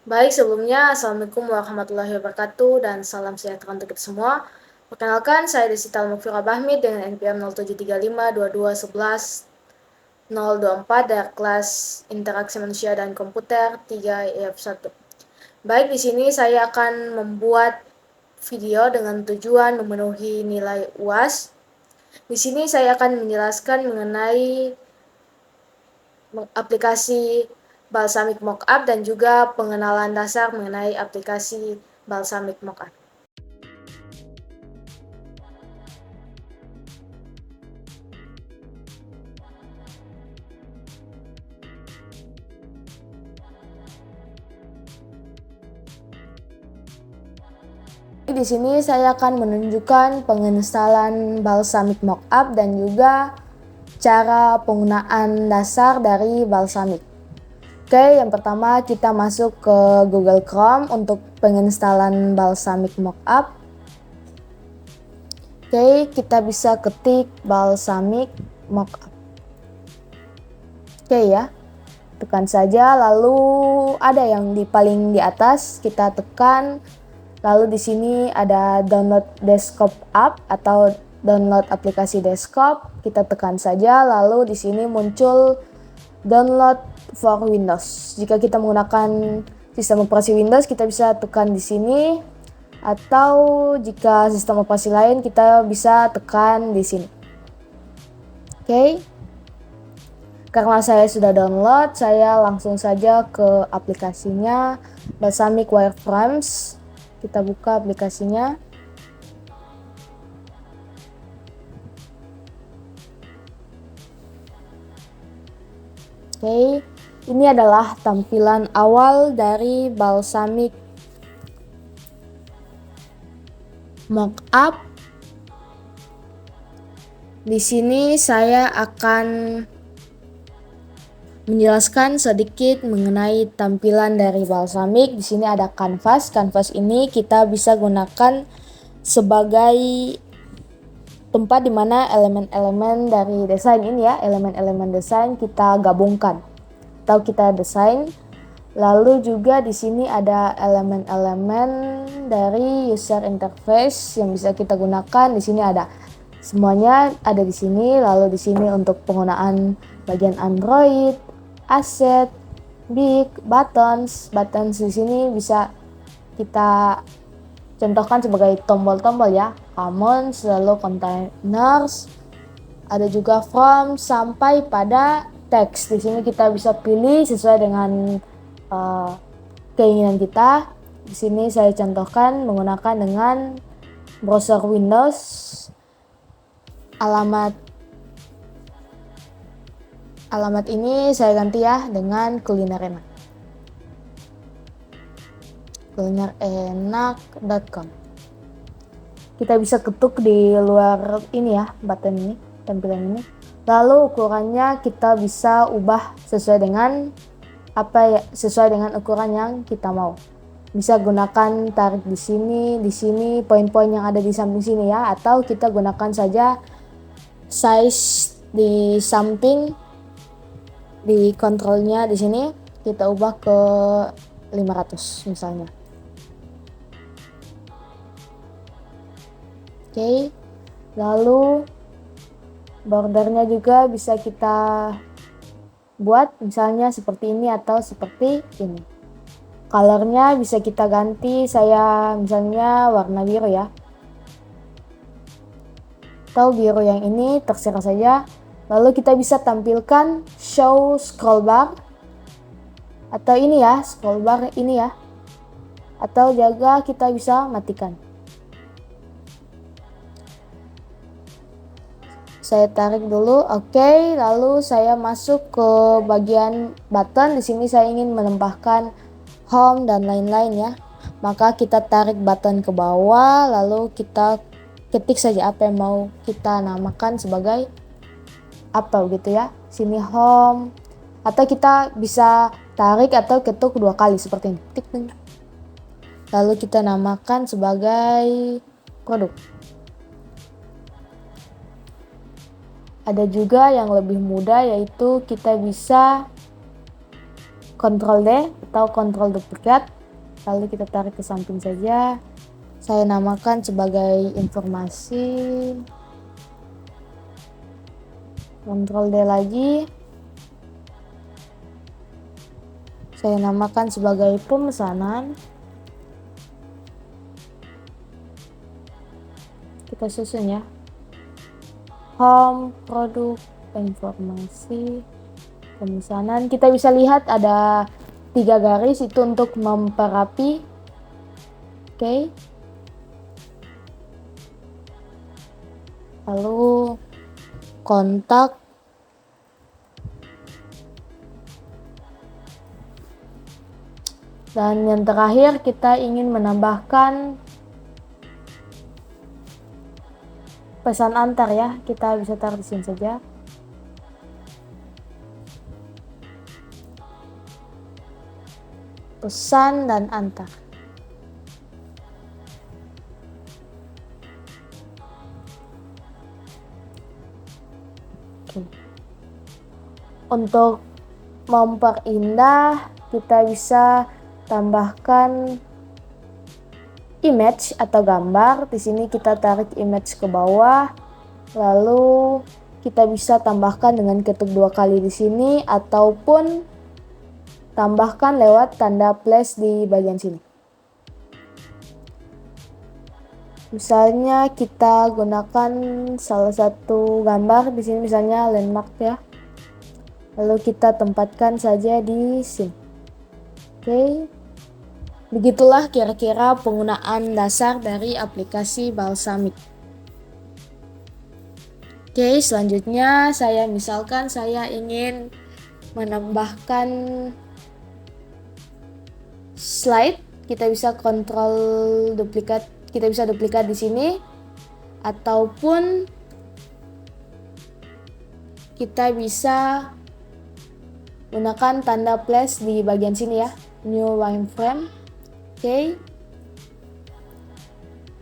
Baik, sebelumnya Assalamualaikum warahmatullahi wabarakatuh dan salam sejahtera untuk kita semua. Perkenalkan, saya Desita Mukfira Bahmi dengan NPM 07352211 024 dari kelas Interaksi Manusia dan Komputer 3IF1. Baik, di sini saya akan membuat video dengan tujuan memenuhi nilai UAS. Di sini saya akan menjelaskan mengenai aplikasi Balsamiq Mockup dan juga pengenalan dasar mengenai aplikasi Balsamiq Mockup. Di sini saya akan menunjukkan penginstalan Balsamiq Mockup dan juga cara penggunaan dasar dari Balsamiq. Oke, yang pertama kita masuk ke Google Chrome untuk penginstalan Balsamiq Mockup. Oke, kita bisa ketik Balsamiq Mockup. Oke ya, tekan saja, lalu ada yang paling di atas, kita tekan. Lalu di sini ada download desktop app atau download aplikasi desktop. Kita tekan saja, lalu di sini muncul download for Windows. Jika kita menggunakan sistem operasi Windows, kita bisa tekan di sini. Atau jika sistem operasi lain, kita bisa tekan di sini. Oke. Karena saya sudah download, saya langsung saja ke aplikasinya Balsamiq Wireframes. Kita buka aplikasinya. Oke, ini adalah tampilan awal dari Balsamiq Mockup. Di sini saya akan menjelaskan sedikit mengenai tampilan dari Balsamiq. Di sini ada kanvas. Kanvas ini kita bisa gunakan sebagai tempat di mana elemen-elemen dari desain ini ya, elemen-elemen desain kita gabungkan atau kita desain. Lalu juga di sini ada elemen-elemen dari user interface yang bisa kita gunakan. Di sini ada semuanya ada di sini. Lalu di sini untuk penggunaan bagian Android, asset, big, buttons di sini bisa kita contohkan sebagai tombol-tombol ya, commons, lalu containers, ada juga from sampai pada teks. Di sini kita bisa pilih sesuai dengan keinginan kita. Di sini saya contohkan menggunakan dengan browser Windows, alamat ini saya ganti ya dengan kulinerenak.com. Kita bisa ketuk di luar ini ya, button ini, tampilan ini. Lalu ukurannya kita bisa ubah sesuai dengan sesuai dengan ukuran yang kita mau. Bisa gunakan tarik di sini poin-poin yang ada di samping sini ya, atau kita gunakan saja size di samping di kontrolnya di sini kita ubah ke 500 misalnya. Oke. Lalu bordernya juga bisa kita buat misalnya seperti ini atau seperti ini. Colornya bisa kita ganti, saya misalnya warna biru ya, atau biru yang ini, terserah saja. Lalu kita bisa tampilkan show scroll bar atau ini ya, scroll bar ini ya, atau juga kita bisa matikan. Saya tarik dulu, oke. Lalu saya masuk ke bagian button. Di sini saya ingin menambahkan home dan lain-lain ya. Maka kita tarik button ke bawah, lalu kita ketik saja apa yang mau kita namakan sebagai apa gitu ya. Sini home, atau kita bisa tarik atau ketuk 2 kali seperti ini. Tik. Lalu kita namakan sebagai produk. Ada juga yang lebih mudah, yaitu kita bisa Ctrl D atau Ctrl duplicate. lalu kita tarik ke samping saja. Saya namakan sebagai informasi. Ctrl D lagi. Saya namakan sebagai pemesanan. Kita susun ya. Home, produk, informasi, pemesanan. Kita bisa lihat ada 3 garis itu untuk memperapi. Oke. Lalu kontak. Dan yang terakhir kita ingin menambahkan pesan antar ya. Kita bisa taruh di sini saja. Pesan dan antar. Oke. Untuk memperindah kita bisa tambahkan image atau gambar. Di sini kita tarik image ke bawah, lalu kita bisa tambahkan dengan ketuk 2 kali di sini ataupun tambahkan lewat tanda plus di bagian sini. Misalnya kita gunakan salah satu gambar di sini, misalnya landmark ya. Lalu kita tempatkan saja di sini. Oke. Begitulah kira-kira penggunaan dasar dari aplikasi Balsamiq. Oke, selanjutnya misalkan saya ingin menambahkan slide. Kita bisa kontrol duplikat, kita bisa duplikat di sini ataupun kita bisa gunakan tanda plus di bagian sini ya, new wireframe. Oke.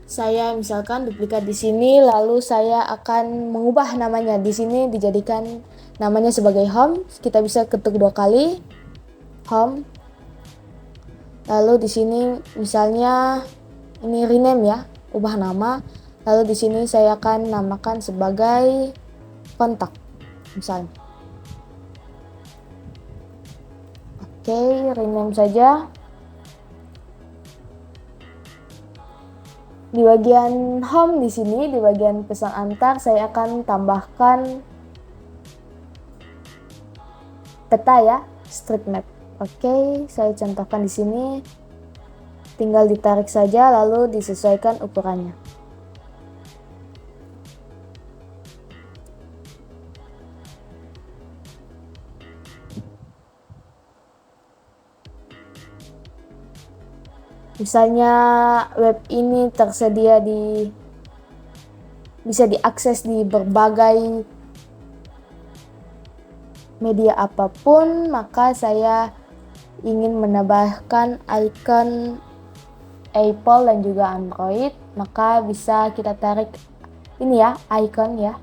Saya misalkan duplikat di sini, lalu saya akan mengubah namanya. Di sini dijadikan namanya sebagai home. Kita bisa ketuk 2 kali home. Lalu di sini misalnya ini rename ya, ubah nama. Lalu di sini saya akan namakan sebagai kontak misalnya. Oke, rename saja. Di bagian home di sini, di bagian pesan antar, saya akan tambahkan peta ya, street map. Oke, saya contohkan di sini. Tinggal ditarik saja lalu disesuaikan ukurannya. Misalnya web ini tersedia bisa diakses di berbagai media apapun, maka saya ingin menambahkan icon Apple dan juga Android, maka bisa kita tarik ini ya, icon ya.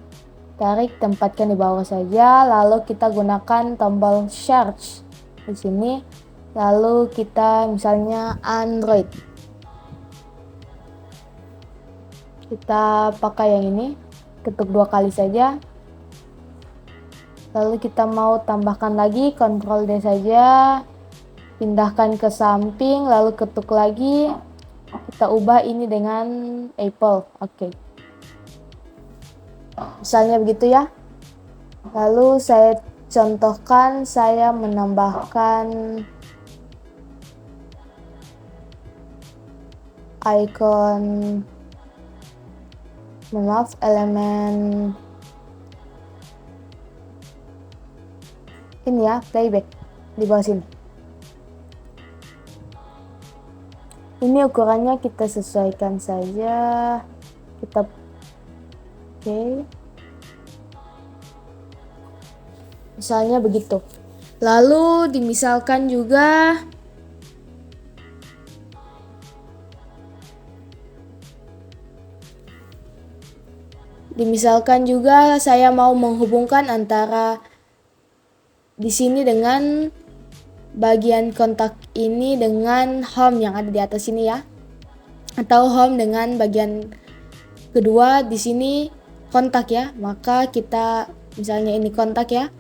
Tarik, tempatkan di bawah saja, lalu kita gunakan tombol search di sini. Lalu kita misalnya Android. Kita pakai yang ini, ketuk 2 kali saja. Lalu kita mau tambahkan lagi, Ctrl D saja. Pindahkan ke samping, lalu ketuk lagi. Kita ubah ini dengan Apple. Oke. Misalnya begitu ya. Lalu saya contohkan, saya menambahkan icon, maaf, elemen ini ya, playback di bawah sini. Ini ukurannya kita sesuaikan saja. Kita oke. Misalnya begitu. Lalu dimisalkan juga saya mau menghubungkan antara di sini dengan bagian kontak ini dengan home yang ada di atas sini ya. Atau home dengan bagian kedua di sini kontak ya. Maka kita misalnya ini kontak ya.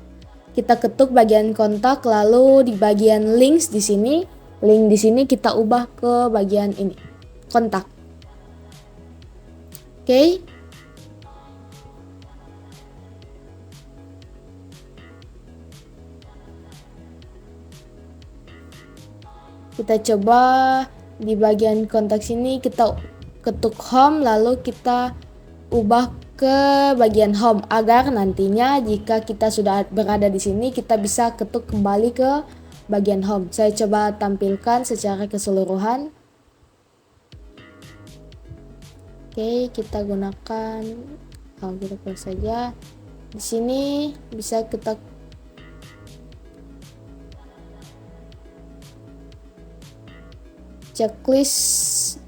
Kita ketuk bagian kontak, lalu di bagian links di sini, link di sini kita ubah ke bagian ini, kontak. Oke. Kita coba di bagian kontak sini kita ketuk home, lalu kita ubah ke bagian home agar nantinya jika kita sudah berada di sini kita bisa ketuk kembali ke bagian home. Saya coba tampilkan secara keseluruhan. Oke, kita gunakan kita close saja. Di sini bisa kita checklist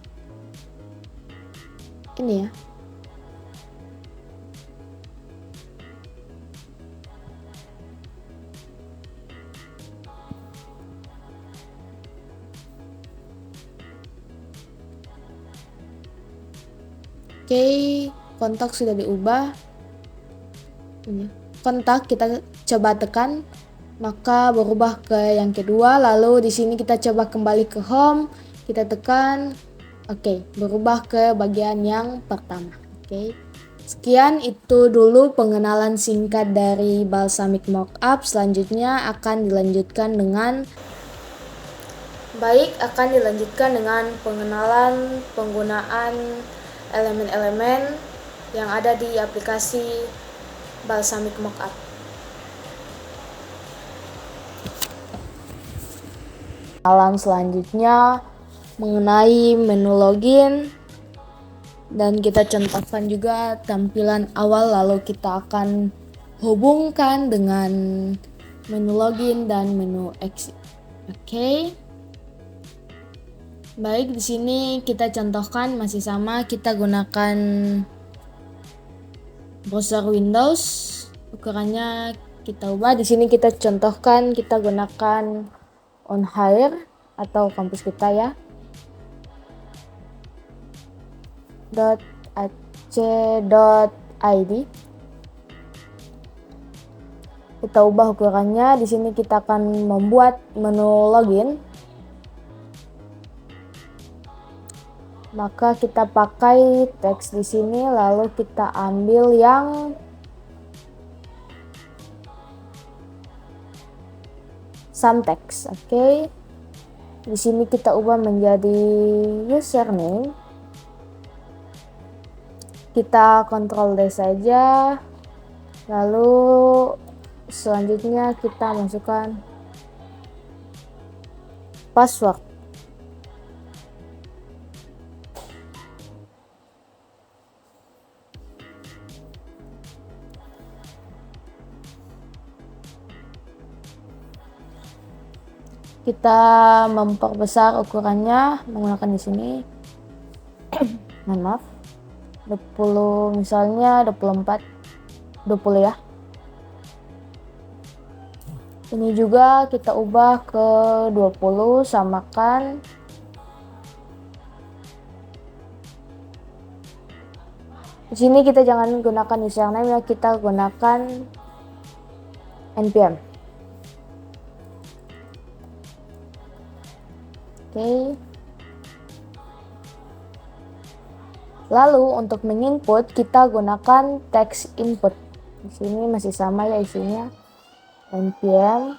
ini ya. Oke, kontak sudah diubah. Ini kontak kita coba tekan, maka berubah ke yang kedua. Lalu di sini kita coba kembali ke home, kita tekan. Oke, berubah ke bagian yang pertama. Oke. Sekian itu dulu pengenalan singkat dari Balsamiq Mockup. Selanjutnya akan dilanjutkan dengan pengenalan penggunaan elemen-elemen yang ada di aplikasi Balsamiq Mockup. Pengenalan selanjutnya mengenai menu login, dan kita contohkan juga tampilan awal, lalu kita akan hubungkan dengan menu login dan menu exit. Oke. Baik, di sini kita contohkan masih sama, kita gunakan browser Windows. Ukurannya kita ubah. Di sini kita contohkan kita gunakan OnHire atau kampus kita ya. .ac.id. Kita ubah ukurannya. Di sini kita akan membuat menu login. Maka kita pakai teks di sini, lalu kita ambil yang some text. Oke. Di sini kita ubah menjadi username. Kita Ctrl D saja. Lalu selanjutnya kita masukkan password. Kita memperbesar ukurannya menggunakan di sini. Maaf. 20 misalnya 24 20 ya. Ini juga kita ubah ke 20, samakan. Di sini kita jangan gunakan username ya, kita gunakan npm. Oke. Lalu untuk menginput kita gunakan text input. Di sini masih sama ya isinya. npm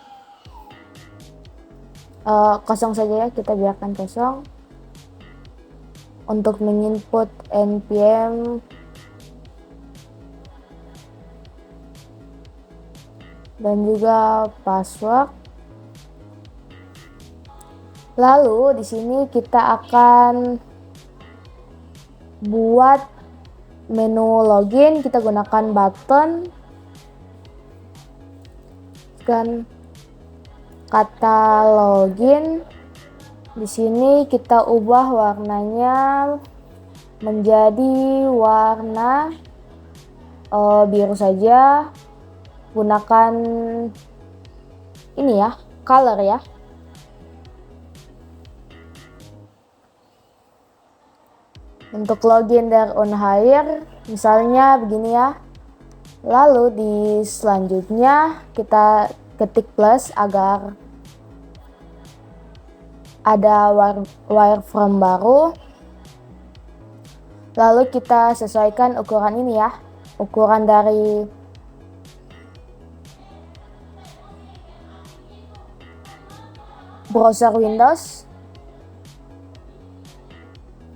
kosong saja ya, kita biarkan kosong. Untuk menginput npm dan juga password. Lalu di sini kita akan buat menu login, kita gunakan button dan kata login. Di sini kita ubah warnanya menjadi warna biru saja. Gunakan ini ya, color ya. Untuk login dari OnHire misalnya begini ya. Lalu di selanjutnya kita ketik plus agar ada wireframe baru. Lalu kita sesuaikan ukuran ini ya. Ukuran dari browser Windows.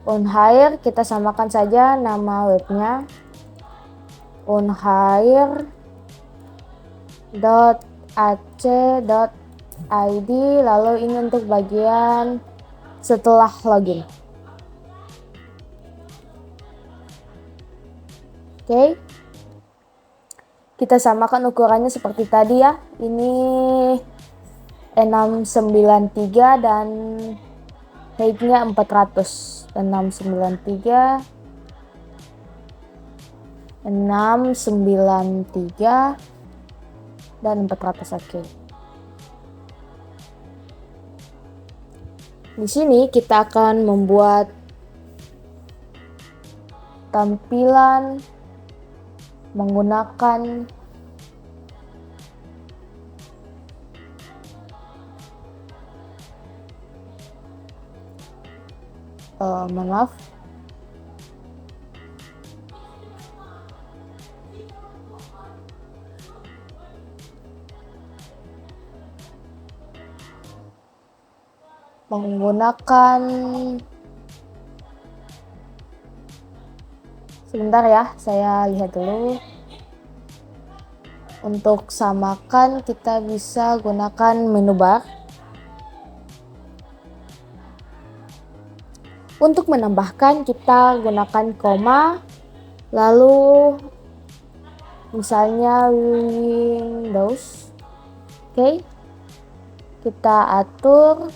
OnHire kita samakan saja nama webnya onhire.ac.id. Lalu ini untuk bagian setelah login. Oke. Kita samakan ukurannya seperti tadi ya. Ini 693 dan height-nya 400. 693 dan 400. Oke. Di sini kita akan membuat tampilan menggunakan maaf. Menggunakan, sebentar ya, saya lihat dulu. Untuk samakan kita bisa gunakan menu bar. Untuk menambahkan kita gunakan koma, lalu misalnya Windows. Oke. Kita atur.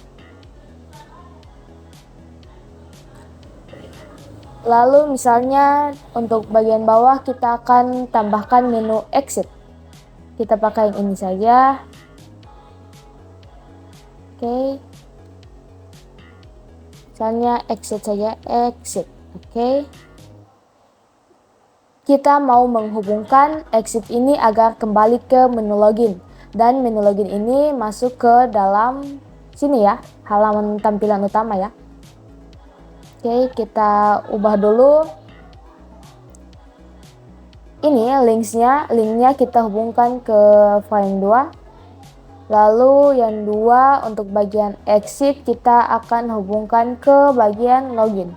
Lalu misalnya untuk bagian bawah kita akan tambahkan menu exit. Kita pakai yang ini saja. Oke. Misalnya exit saja, exit. Oke. Kita mau menghubungkan exit ini agar kembali ke menu login. Dan menu login ini masuk ke dalam sini ya, halaman tampilan utama ya. Oke, kita ubah dulu. Ini linknya kita hubungkan ke frame 2. Lalu yang 2 untuk bagian exit kita akan hubungkan ke bagian login.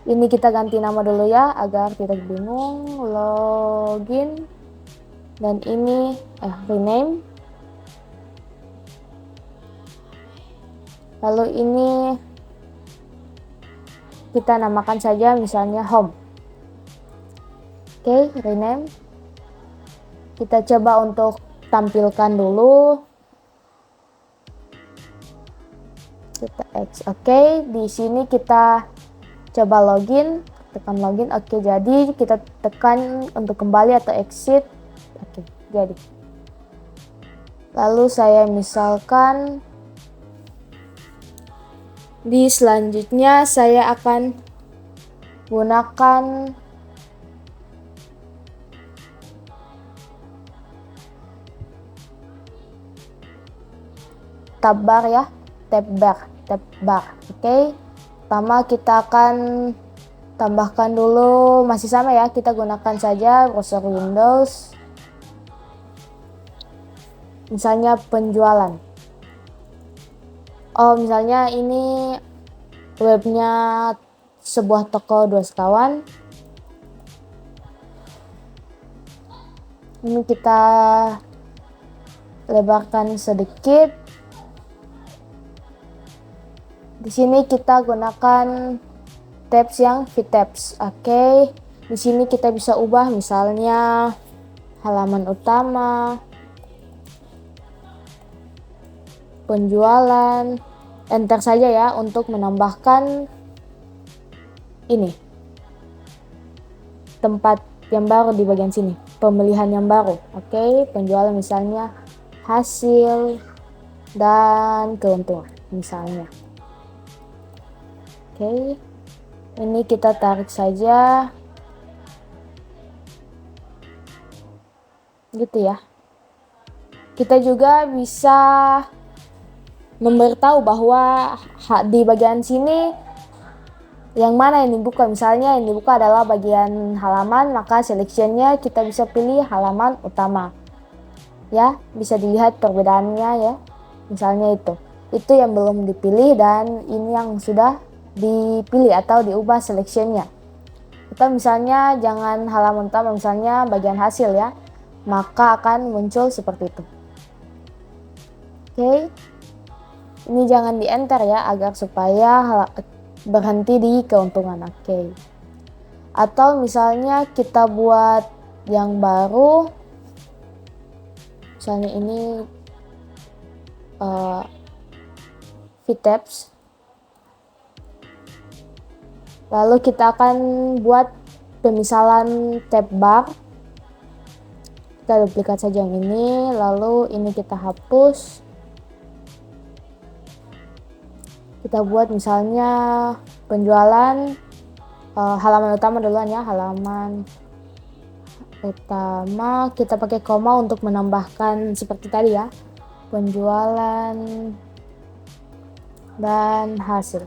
Ini kita ganti nama dulu ya agar tidak bingung. Login. Dan ini rename. Lalu ini kita namakan saja misalnya home. Oke, rename. Kita coba untuk tampilkan dulu. Kita X. Oke, di sini kita coba login, tekan login. Oke, jadi kita tekan untuk kembali atau exit. Oke, jadi. Lalu saya misalkan di selanjutnya saya akan gunakan tab bar ya, tab bar. Oke. Pertama kita akan tambahkan dulu, masih sama ya, kita gunakan saja browser Windows. Misalnya penjualan. Oh, misalnya ini webnya sebuah toko 2 sekawan. Ini kita lebarkan sedikit. Di sini kita gunakan tabs yang fit tabs. Oke. Di sini kita bisa ubah misalnya halaman utama, penjualan. Enter saja ya untuk menambahkan ini tempat yang baru di bagian sini, pemilihan yang baru. Oke, penjualan misalnya hasil dan keuntungan misalnya. Oke. Ini kita tarik saja, gitu ya. Kita juga bisa memberitahu bahwa di bagian sini yang mana yang dibuka. Misalnya yang dibuka adalah bagian halaman, maka selectionnya kita bisa pilih halaman utama. Ya, bisa dilihat perbedaannya ya. Misalnya itu yang belum dipilih dan ini yang sudah dipilih atau diubah selectionnya. Atau misalnya jangan halaman utama, misalnya bagian hasil ya, maka akan muncul seperti itu. Oke, ini jangan di enter ya, agar supaya berhenti di keuntungan. Oke. Atau misalnya kita buat yang baru, misalnya ini VTabs. Lalu kita akan buat pemisalan tab bar. Kita duplikat saja yang ini, lalu ini kita hapus. Kita buat misalnya penjualan halaman utama duluan ya, halaman utama. Kita pakai koma untuk menambahkan seperti tadi ya, penjualan dan hasil.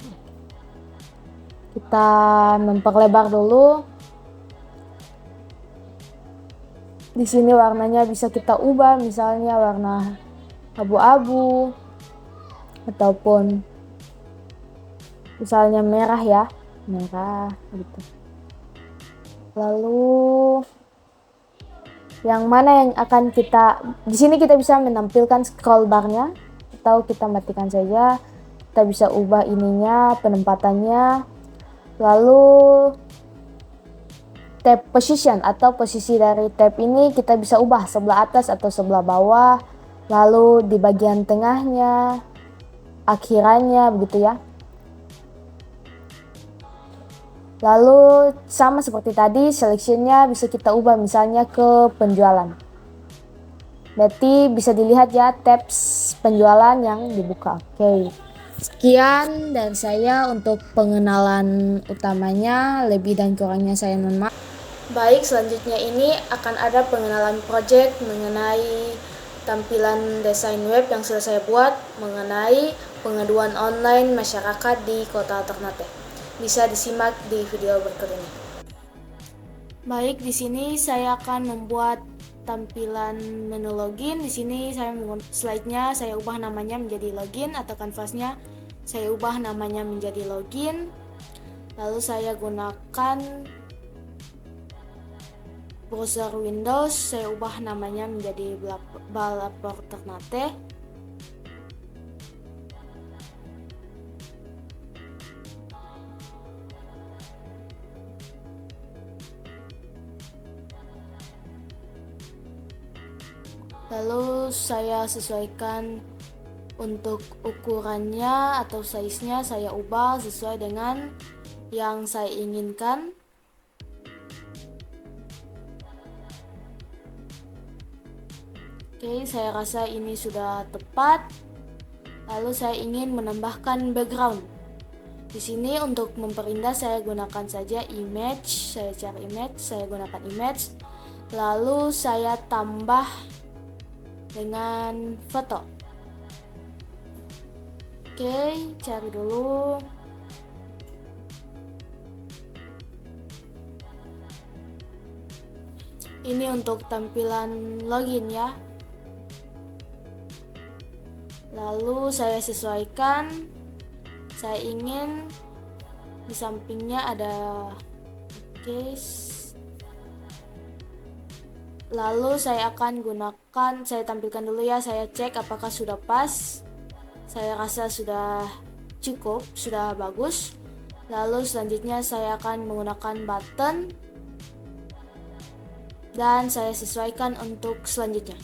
Kita memperlebar dulu. Di sini warnanya bisa kita ubah, misalnya warna abu-abu ataupun misalnya merah ya, merah gitu. Lalu yang mana yang akan kita, di sini kita bisa menampilkan scroll barnya atau kita matikan saja. Kita bisa ubah ininya, penempatannya. Lalu tab position atau posisi dari tab ini kita bisa ubah sebelah atas atau sebelah bawah, lalu di bagian tengahnya, akhirannya, begitu ya. Lalu sama seperti tadi, selectionnya bisa kita ubah misalnya ke penjualan. Berarti bisa dilihat ya tabs penjualan yang dibuka. Oke. Sekian dari saya untuk pengenalan utamanya, lebih dan kurangnya saya mohon maaf. Baik, selanjutnya ini akan ada pengenalan project mengenai tampilan desain web yang sudah saya buat mengenai pengaduan online masyarakat di Kota Ternate. Bisa disimak di video berikut ini. Baik, di sini saya akan membuat tampilan menu login. Di sini saya slide-nya saya ubah namanya menjadi login, atau kanvasnya saya ubah namanya menjadi login. Lalu saya gunakan browser Windows, saya ubah namanya menjadi Balapport Ternate. Lalu saya sesuaikan untuk ukurannya atau size-nya, saya ubah sesuai dengan yang saya inginkan. Oke, saya rasa ini sudah tepat. Lalu saya ingin menambahkan background. Di sini untuk memperindah saya gunakan saja image, saya cari image, saya gunakan image. Lalu saya tambah dengan foto. Oke, cari dulu. Ini untuk tampilan login ya. Lalu saya sesuaikan. Saya ingin di sampingnya ada case. Lalu saya akan gunakan, saya tampilkan dulu ya, saya cek apakah sudah pas. Saya rasa sudah cukup, sudah bagus. Lalu selanjutnya saya akan menggunakan button dan saya sesuaikan untuk selanjutnya.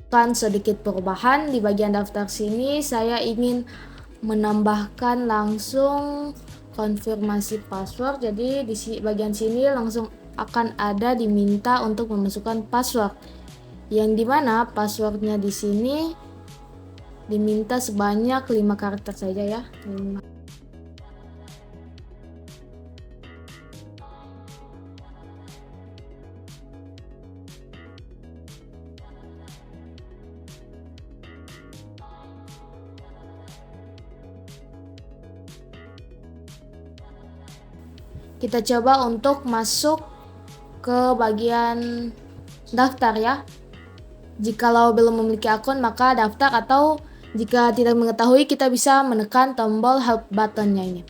Kan sedikit perubahan di bagian daftar sini, saya ingin menambahkan langsung konfirmasi password. Jadi di bagian sini langsung akan ada diminta untuk memasukkan password, yang dimana passwordnya di sini diminta sebanyak 5 karakter saja ya. Kita coba untuk masuk ke bagian daftar ya. Jikalau belum memiliki akun, maka daftar, atau jika tidak mengetahui, kita bisa menekan tombol help buttonnya ini.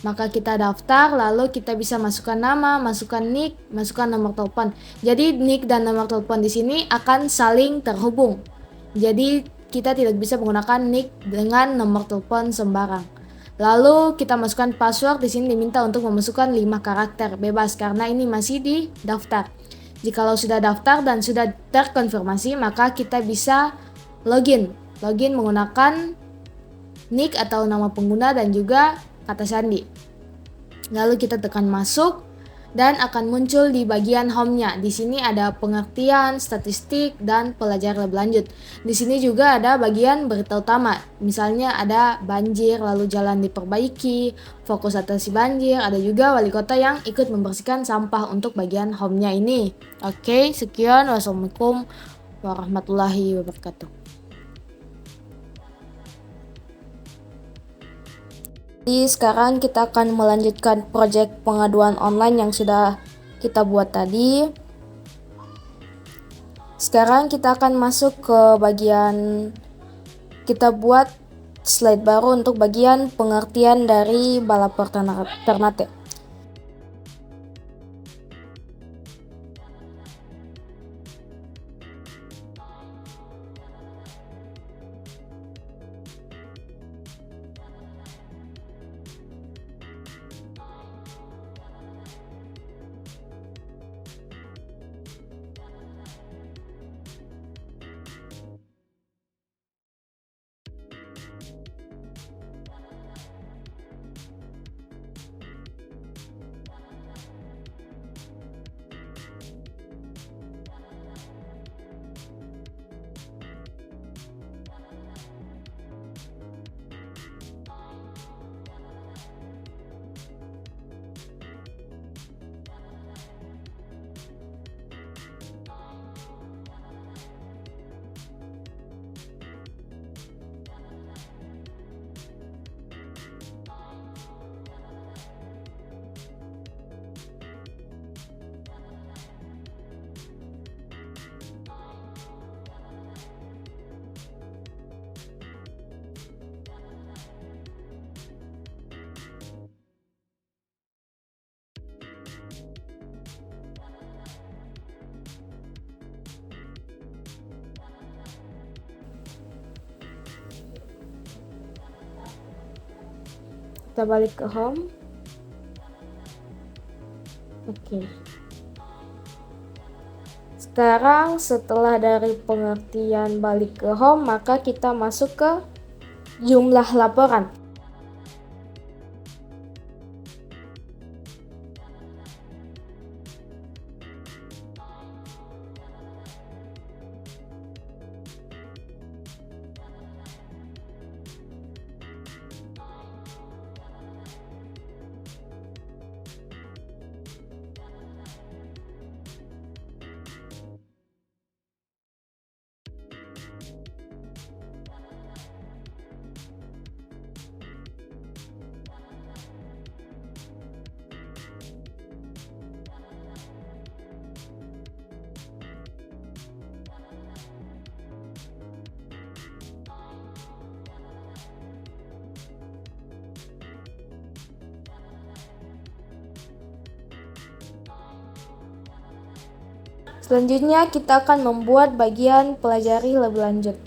Maka kita daftar, lalu kita bisa masukkan nama, masukkan nick, masukkan nomor telepon. Jadi nick dan nomor telepon di sini akan saling terhubung. Jadi kita tidak bisa menggunakan nick dengan nomor telepon sembarang. Lalu kita masukkan password. Di sini diminta untuk memasukkan 5 karakter bebas karena ini masih di daftar. Jikalau sudah daftar dan sudah terkonfirmasi, maka kita bisa login menggunakan nick atau nama pengguna dan juga kata sandi. Lalu kita tekan masuk dan akan muncul di bagian home-nya. Di sini ada pengertian, statistik, dan pelajaran lebih lanjut. Di sini juga ada bagian berita utama. Misalnya ada banjir, lalu jalan diperbaiki, fokus atasi banjir, ada juga wali kota yang ikut membersihkan sampah untuk bagian home-nya ini. Oke, sekian. Wassalamualaikum warahmatullahi wabarakatuh. Jadi sekarang kita akan melanjutkan proyek pengaduan online yang sudah kita buat tadi. Sekarang kita akan masuk ke bagian kita buat slide baru untuk bagian pengertian dari balapan Ternate. Kita balik ke home. Oke. Sekarang setelah dari pengertian balik ke home, maka kita masuk ke jumlah laporan. Selanjutnya kita akan membuat bagian pelajari lebih lanjut.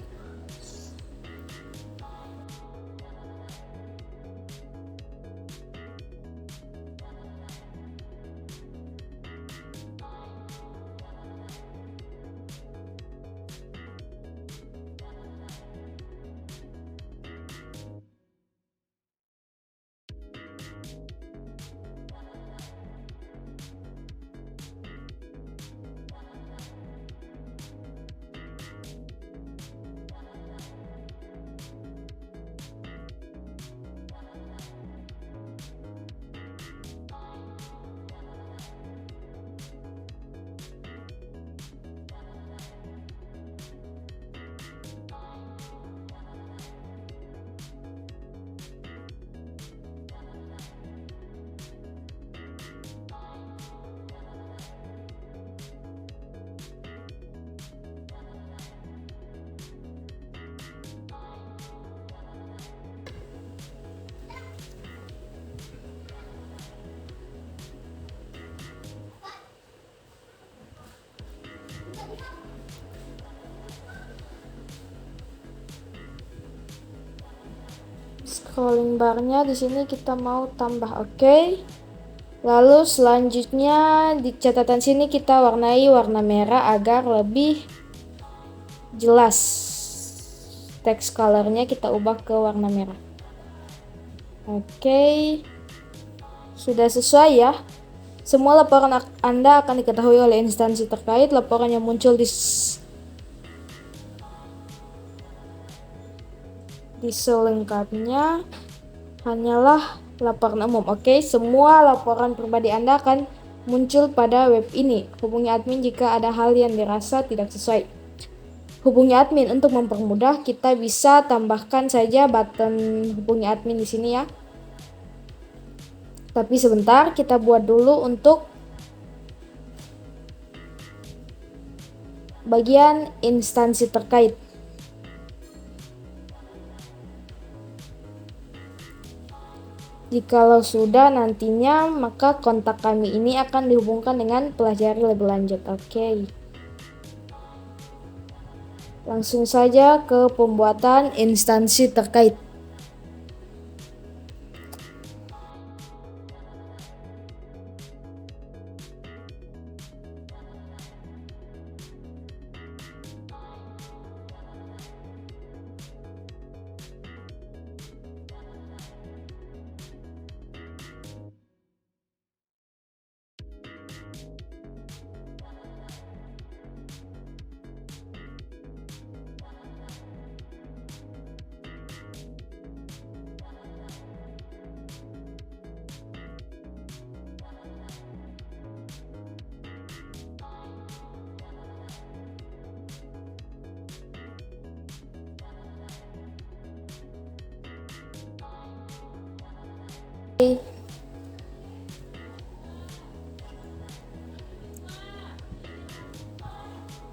Scrolling barnya di sini kita mau tambah, oke. Lalu selanjutnya di catatan sini kita warnai warna merah agar lebih jelas. Text colornya kita ubah ke warna merah. Oke. Sudah sesuai ya. Semua laporan Anda akan diketahui oleh instansi terkait. Laporan yang muncul di selengkapnya hanyalah laporan umum. Oke, semua laporan pribadi Anda akan muncul pada web ini. Hubungi admin jika ada hal yang dirasa tidak sesuai. Hubungi admin. Untuk mempermudah, kita bisa tambahkan saja button hubungi admin di sini ya. Tapi sebentar, kita buat dulu untuk bagian instansi terkait. Jikalau sudah nantinya, maka kontak kami ini akan dihubungkan dengan pelajari lebih lanjut. Oke. Langsung saja ke pembuatan instansi terkait.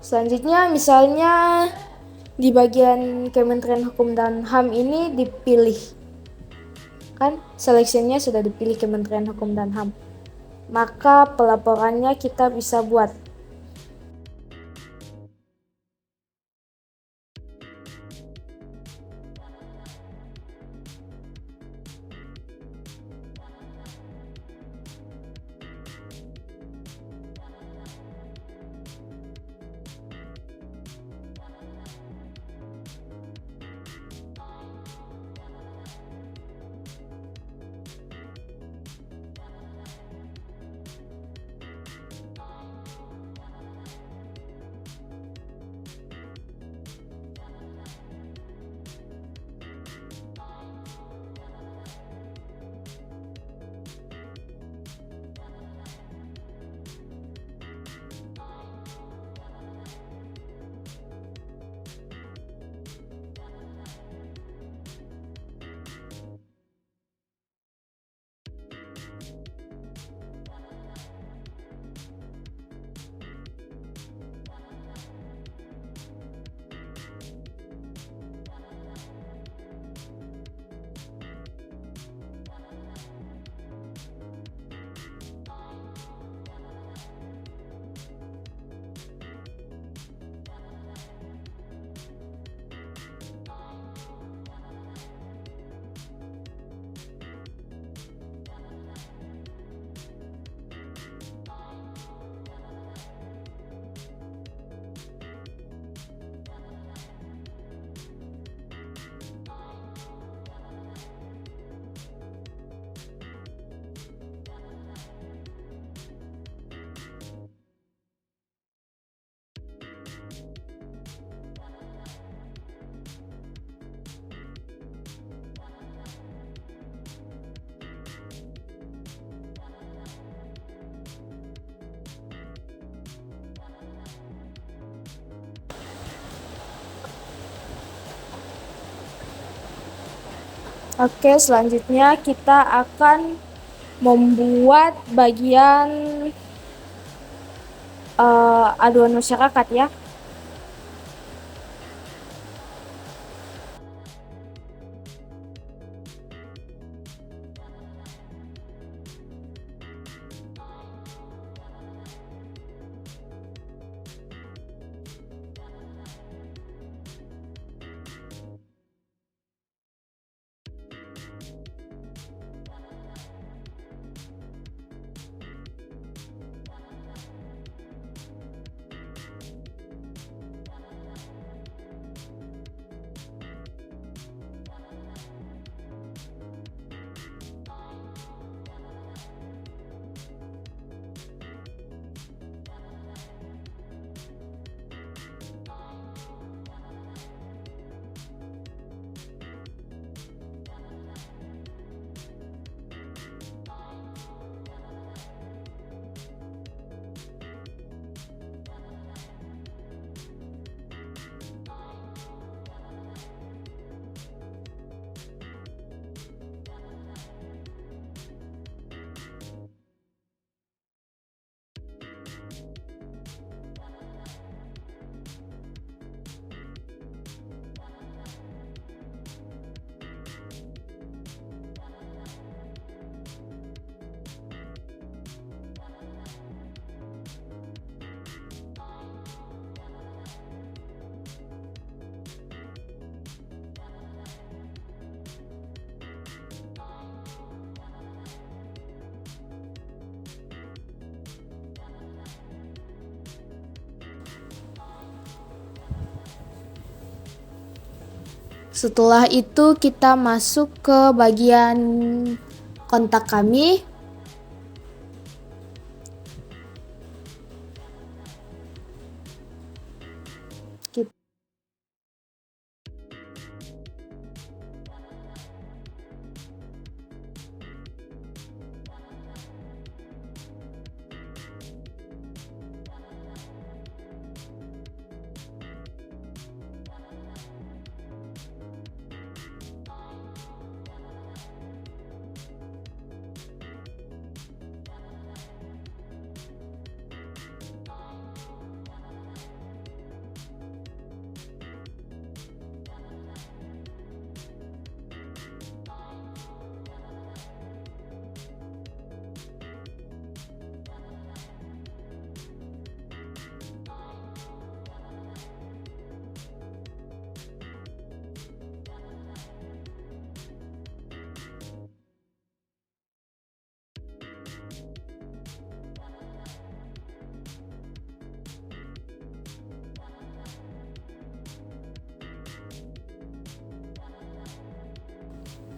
Selanjutnya misalnya di bagian Kementerian Hukum dan HAM ini dipilih, kan seleksinya sudah dipilih Kementerian Hukum dan HAM, maka pelaporannya kita bisa buat. Oke, selanjutnya kita akan membuat bagian aduan masyarakat ya. Setelah itu kita masuk ke bagian kontak kami.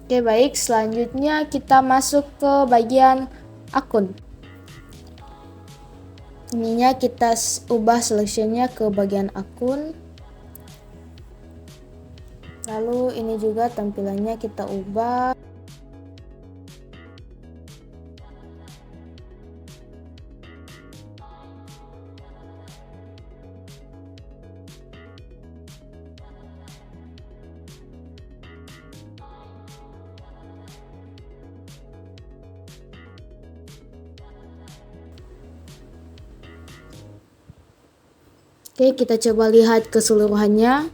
Oke, baik, selanjutnya kita masuk ke bagian akun. Ininya kita ubah seleksinya ke bagian akun. Lalu ini juga tampilannya kita ubah. Oke, kita coba lihat keseluruhannya.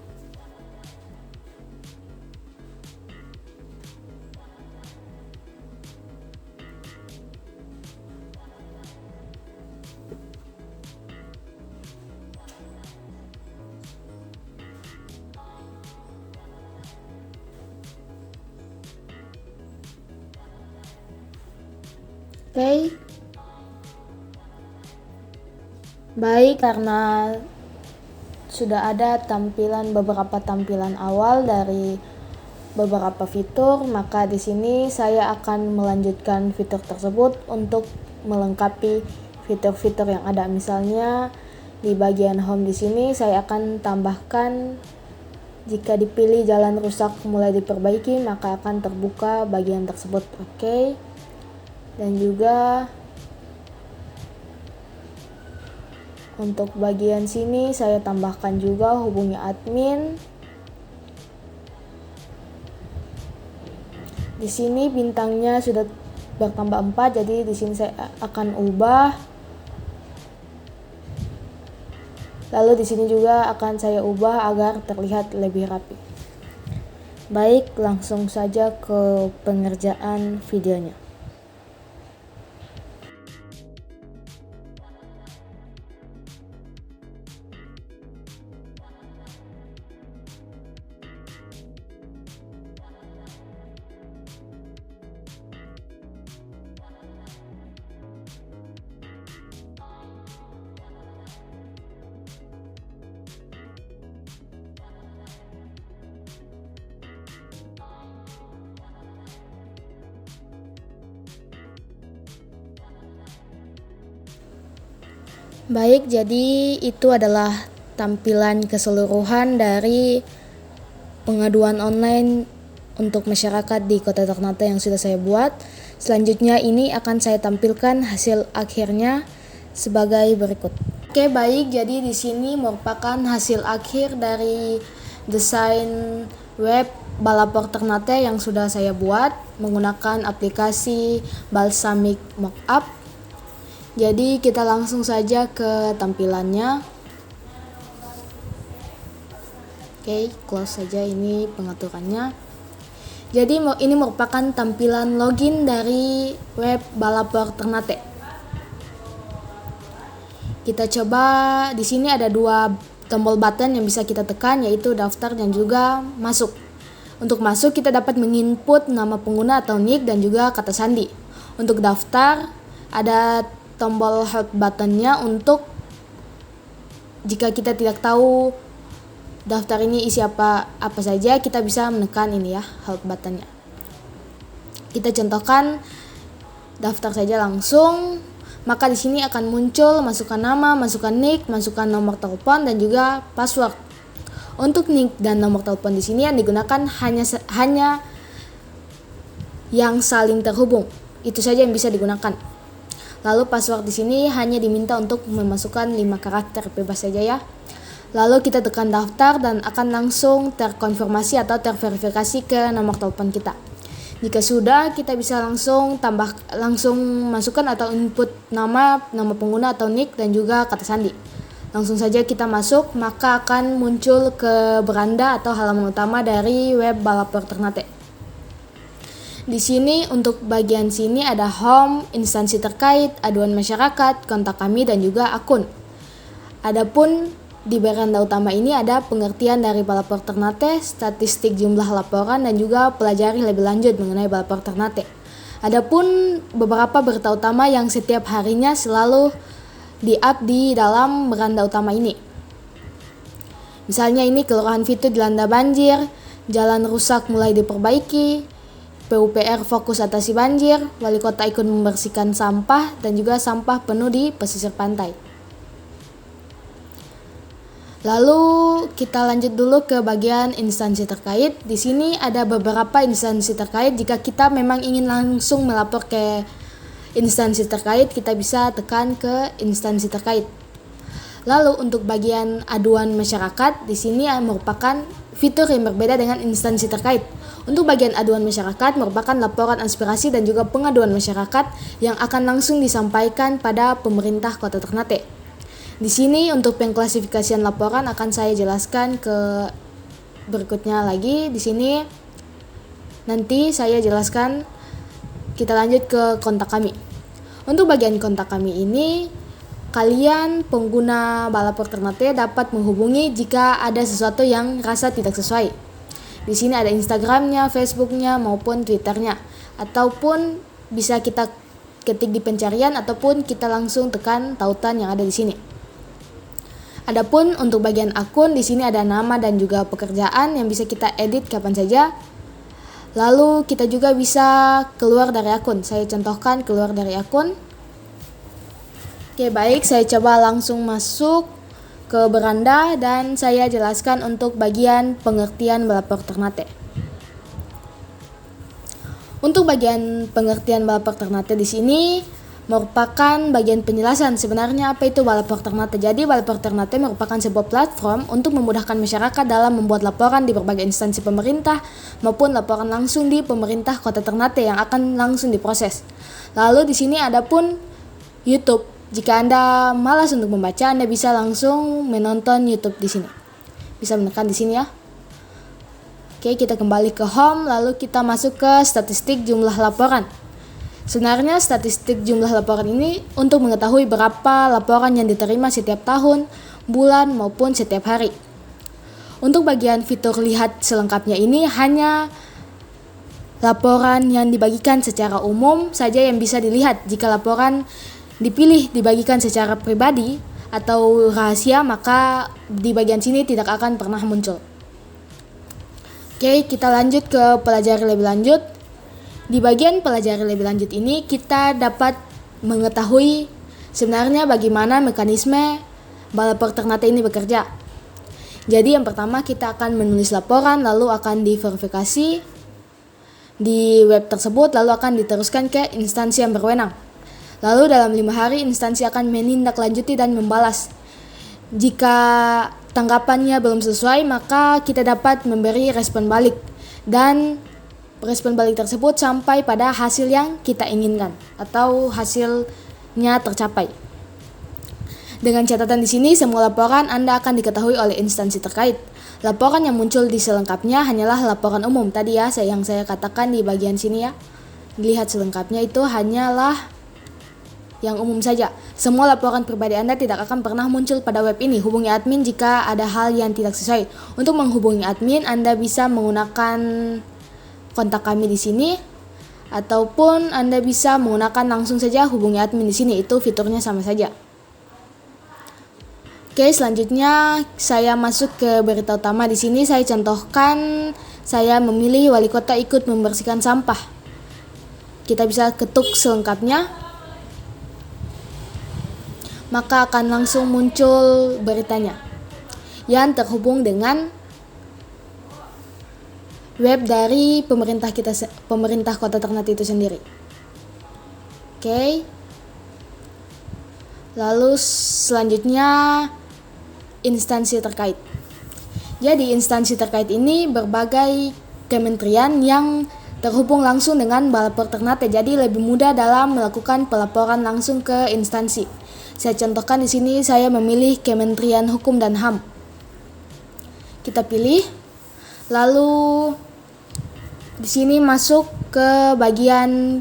Oke. Baik, karena sudah ada beberapa tampilan awal dari beberapa fitur, maka di sini saya akan melanjutkan fitur tersebut untuk melengkapi fitur-fitur yang ada. Misalnya di bagian home di sini saya akan tambahkan jika dipilih jalan rusak mulai diperbaiki, maka akan terbuka bagian tersebut. Oke. Dan juga untuk bagian sini saya tambahkan juga hubungi admin. Di sini bintangnya sudah bertambah 4, jadi di sini saya akan ubah. Lalu di sini juga akan saya ubah agar terlihat lebih rapi. Baik, langsung saja ke pengerjaan videonya. Baik, jadi itu adalah tampilan keseluruhan dari pengaduan online untuk masyarakat di Kota Ternate yang sudah saya buat. Selanjutnya ini akan saya tampilkan hasil akhirnya sebagai berikut. Oke, baik, jadi di sini merupakan hasil akhir dari desain web Balapor Ternate yang sudah saya buat menggunakan aplikasi Balsamiq Mockup. Jadi kita langsung saja ke tampilannya. Oke, close saja ini pengaturannya. Jadi ini merupakan tampilan login dari web Balapor Ternate. Kita coba, di sini ada 2 tombol button yang bisa kita tekan, yaitu daftar dan juga masuk. Untuk masuk kita dapat menginput nama pengguna atau nick dan juga kata sandi. Untuk daftar ada tombol help buttonnya untuk jika kita tidak tahu daftar ini isi apa saja, kita bisa menekan ini ya, help buttonnya. Kita contohkan daftar saja langsung, maka di sini akan muncul masukkan nama, masukkan nick, masukkan nomor telepon dan juga password. Untuk nick dan nomor telepon di sini yang digunakan hanya yang saling terhubung. Itu saja yang bisa digunakan. Lalu password di sini hanya diminta untuk memasukkan 5 karakter, bebas saja ya. Lalu kita tekan daftar dan akan langsung terkonfirmasi atau terverifikasi ke nomor telepon kita. Jika sudah, kita bisa langsung masukkan atau input nama pengguna atau nick dan juga kata sandi. Langsung saja kita masuk, maka akan muncul ke beranda atau halaman utama dari web Balappor Ternate. Di sini untuk bagian sini ada home, instansi terkait, aduan masyarakat, kontak kami dan juga akun. Adapun di beranda utama ini ada pengertian dari Balappor Ternate, statistik jumlah laporan dan juga pelajari lebih lanjut mengenai Balappor Ternate. Adapun beberapa berita utama yang setiap harinya selalu di-up di dalam beranda utama ini. Misalnya ini Kelurahan Fitu dilanda banjir, jalan rusak mulai diperbaiki, PUPR fokus atasi banjir, wali kota ikut membersihkan sampah dan juga sampah penuh di pesisir pantai. Lalu kita lanjut dulu ke bagian instansi terkait. Di sini ada beberapa instansi terkait. Jika kita memang ingin langsung melapor ke instansi terkait, kita bisa tekan ke instansi terkait. Lalu untuk bagian aduan masyarakat, di sini merupakan fitur yang berbeda dengan instansi terkait. Untuk bagian aduan masyarakat merupakan laporan aspirasi dan juga pengaduan masyarakat yang akan langsung disampaikan pada pemerintah Kota Ternate. Di sini untuk pengklasifikasian laporan akan saya jelaskan ke berikutnya lagi. Di sini nanti saya jelaskan. Kita lanjut ke kontak kami. Untuk bagian kontak kami ini, kalian pengguna Balappor Ternate dapat menghubungi jika ada sesuatu yang rasa tidak sesuai. Di sini ada Instagramnya, Facebooknya maupun Twitternya, ataupun bisa kita ketik di pencarian ataupun kita langsung tekan tautan yang ada di sini. Adapun untuk bagian akun, di sini ada nama dan juga pekerjaan yang bisa kita edit kapan saja. Lalu kita juga bisa keluar dari akun. Saya contohkan keluar dari akun. Oke, baik, saya coba langsung masuk ke beranda dan saya jelaskan untuk bagian pengertian Balappor Ternate. Untuk bagian pengertian Balappor Ternate di sini merupakan bagian penjelasan sebenarnya apa itu Balappor Ternate. Jadi Balappor Ternate merupakan sebuah platform untuk memudahkan masyarakat dalam membuat laporan di berbagai instansi pemerintah maupun laporan langsung di pemerintah Kota Ternate yang akan langsung diproses. Lalu di sini ada pun YouTube. Jika Anda malas untuk membaca, Anda bisa langsung menonton YouTube di sini. Bisa menekan di sini ya. Oke, kita kembali ke home lalu kita masuk ke statistik jumlah laporan. Sebenarnya statistik jumlah laporan ini untuk mengetahui berapa laporan yang diterima setiap tahun, bulan, maupun setiap hari. Untuk bagian fitur lihat selengkapnya ini hanya laporan yang dibagikan secara umum saja yang bisa dilihat. Jika laporan dipilih dibagikan secara pribadi atau rahasia, maka di bagian sini tidak akan pernah muncul. Oke, kita lanjut ke pelajari lebih lanjut. Di bagian pelajari lebih lanjut ini kita dapat mengetahui sebenarnya bagaimana mekanisme Balappor Ternate ini bekerja. Jadi yang pertama kita akan menulis laporan lalu akan diverifikasi di web tersebut lalu akan diteruskan ke instansi yang berwenang. Lalu dalam 5 hari instansi akan menindaklanjuti dan membalas. Jika tanggapannya belum sesuai maka kita dapat memberi respon balik dan respon balik tersebut sampai pada hasil yang kita inginkan atau hasilnya tercapai. Dengan catatan di sini, semua laporan Anda akan diketahui oleh instansi terkait. Laporan yang muncul di selengkapnya hanyalah laporan umum. Tadi ya, yang saya katakan di bagian sini ya. Dilihat selengkapnya itu hanyalah yang umum saja. Semua laporan pribadi Anda tidak akan pernah muncul pada web ini. Hubungi admin jika ada hal yang tidak sesuai. Untuk menghubungi admin, Anda bisa menggunakan kontak kami di sini ataupun Anda bisa menggunakan langsung saja hubungi admin di sini. Itu fiturnya sama saja. Oke, selanjutnya saya masuk ke berita utama. Di sini saya contohkan saya memilih wali kota ikut membersihkan sampah. Kita bisa ketuk selengkapnya. Maka akan langsung muncul beritanya yang terhubung dengan web dari pemerintah Kota Ternate itu sendiri. Oke. Lalu selanjutnya instansi terkait. Jadi instansi terkait ini berbagai kementerian yang terhubung langsung dengan Balaper Ternate. Jadi lebih mudah dalam melakukan pelaporan langsung ke instansi. Saya contohkan di sini saya memilih Kementerian Hukum dan HAM. Kita pilih. Lalu di sini masuk ke bagian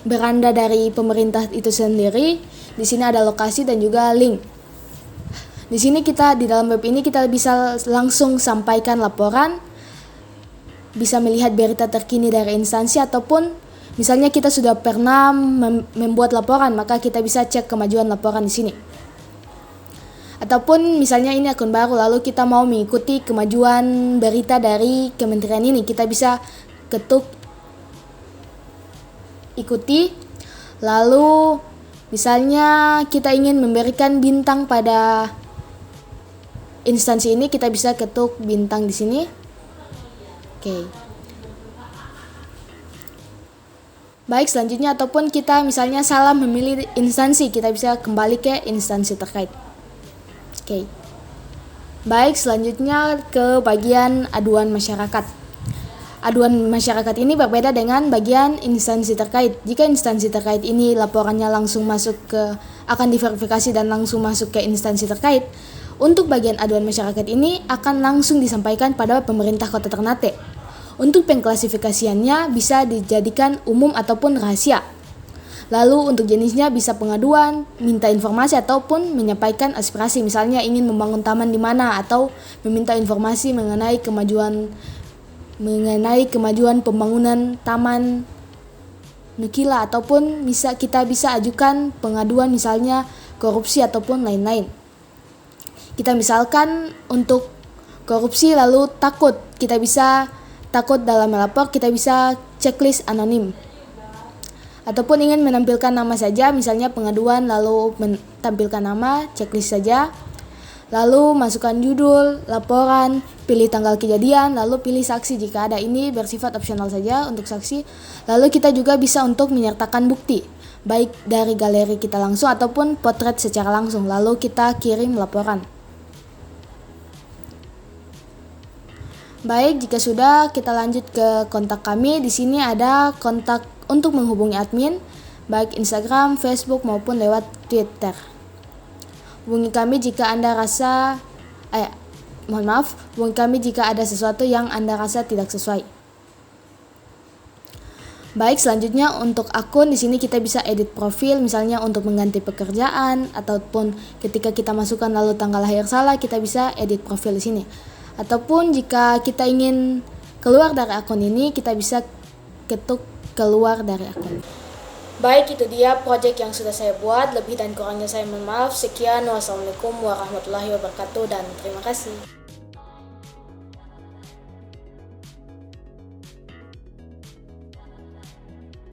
beranda dari pemerintah itu sendiri. Di sini ada lokasi dan juga link. Di sini di dalam web ini kita bisa langsung sampaikan laporan, bisa melihat berita terkini dari instansi, ataupun misalnya kita sudah pernah membuat laporan, maka kita bisa cek kemajuan laporan di sini. Ataupun misalnya ini akun baru, lalu kita mau mengikuti kemajuan berita dari kementerian ini, kita bisa ketuk ikuti. Lalu misalnya kita ingin memberikan bintang pada instansi ini, kita bisa ketuk bintang di sini. Oke. Baik, selanjutnya ataupun kita misalnya salah memilih instansi, kita bisa kembali ke instansi terkait. Oke. Baik, selanjutnya ke bagian aduan masyarakat. Aduan masyarakat ini berbeda dengan bagian instansi terkait. Jika instansi terkait ini laporannya langsung akan diverifikasi dan langsung masuk ke instansi terkait, untuk bagian aduan masyarakat ini akan langsung disampaikan pada pemerintah Kota Ternate. Untuk pengklasifikasiannya bisa dijadikan umum ataupun rahasia. Lalu untuk jenisnya bisa pengaduan, minta informasi ataupun menyampaikan aspirasi, misalnya ingin membangun taman di mana atau meminta informasi mengenai kemajuan pembangunan taman Nukila, ataupun kita bisa ajukan pengaduan misalnya korupsi ataupun lain-lain. Kita misalkan untuk korupsi lalu kita bisa takut dalam melapor, kita bisa checklist anonim. Ataupun ingin menampilkan nama saja, misalnya pengaduan lalu tampilkan nama, checklist saja. Lalu masukkan judul, laporan, pilih tanggal kejadian, lalu pilih saksi jika ada. Ini bersifat opsional saja untuk saksi. Lalu kita juga bisa untuk menyertakan bukti, baik dari galeri kita langsung ataupun potret secara langsung. Lalu kita kirim laporan. Baik, jika sudah kita lanjut ke kontak kami. Di sini ada kontak untuk menghubungi admin, baik Instagram, Facebook maupun lewat Twitter. Hubungi kami jika hubungi kami jika ada sesuatu yang Anda rasa tidak sesuai. Baik, selanjutnya untuk akun di sini kita bisa edit profil, misalnya untuk mengganti pekerjaan ataupun ketika kita masukkan lalu tanggal lahir salah, kita bisa edit profil di sini. Ataupun jika kita ingin keluar dari akun ini, kita bisa ketuk keluar dari akun. Baik, itu dia project yang sudah saya buat. Lebih dan kurangnya saya mohon maaf. Sekian, wassalamualaikum warahmatullahi wabarakatuh, dan terima kasih.